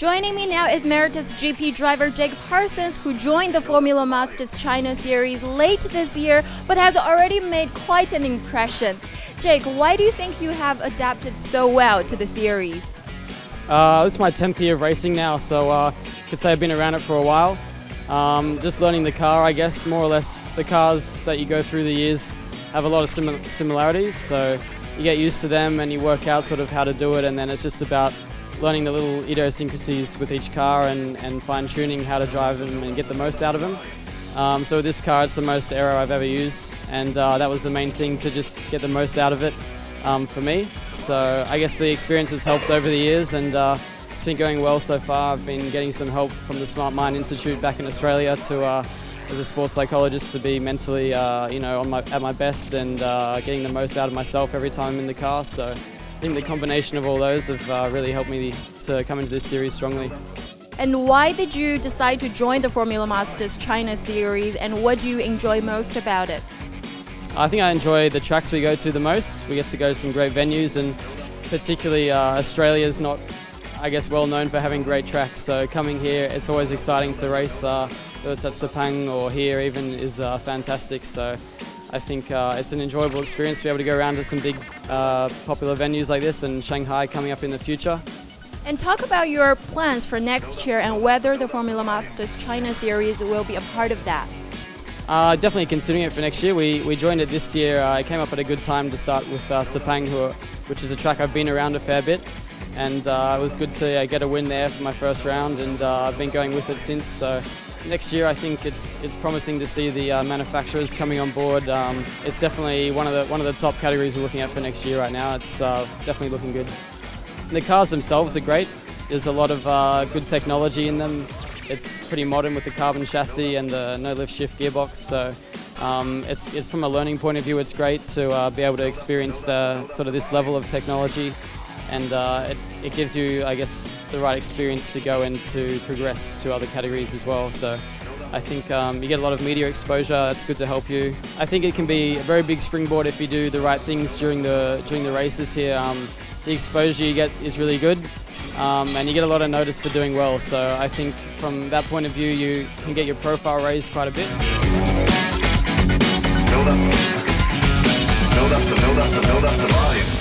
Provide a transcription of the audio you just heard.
Joining me now is Emeritus GP driver Jake Parsons, who joined the Formula Masters China Series late this year, but has already made quite an impression. Jake, why do you think you have adapted so well to the series? This is my 10th year of racing now, so I could say I've been around it for a while. Just learning the car, I guess, more or less. The cars that you go through the years have a lot of similarities, so you get used to them and you work out sort of how to do it, and then it's just about learning the little idiosyncrasies with each car and fine-tuning how to drive them and get the most out of them. So with this car, it's the most aero I've ever used, and that was the main thing, to just get the most out of it for me. So I guess the experience has helped over the years, and it's been going well so far. I've been getting some help from the Smart Mind Institute back in Australia to, as a sports psychologist, to be mentally at my best and getting the most out of myself every time I'm in the car. So I think the combination of all those have really helped me to come into this series strongly. And why did you decide to join the Formula Masters China Series, and what do you enjoy most about it? I think I enjoy the tracks we go to the most. We get to go to some great venues, and particularly Australia's not, I guess, well known for having great tracks. So coming here, it's always exciting to race, whether it's at Sepang or here even, is fantastic. So I think it's an enjoyable experience to be able to go around to some big popular venues like this, and Shanghai coming up in the future. And talk about your plans for next year and whether the Formula Masters China Series will be a part of that. Definitely considering it for next year. We joined it this year. It came up at a good time to start with Sepang, which is a track I've been around a fair bit, and it was good to get a win there for my first round, and I've been going with it since. So next year, I think it's promising to see the manufacturers coming on board. It's definitely one of the top categories we're looking at for next year right now. It's definitely looking good. The cars themselves are great. There's a lot of good technology in them. It's pretty modern with the carbon chassis and the no-lift shift gearbox. So it's from a learning point of view, it's great to be able to experience this level of technology, and it gives you, I guess, the right experience to go and to progress to other categories as well. So I think you get a lot of media exposure. That's good to help you. I think it can be a very big springboard if you do the right things during the races here. The exposure you get is really good, and you get a lot of notice for doing well. So I think from that point of view, you can get your profile raised quite a bit. Build up the volume.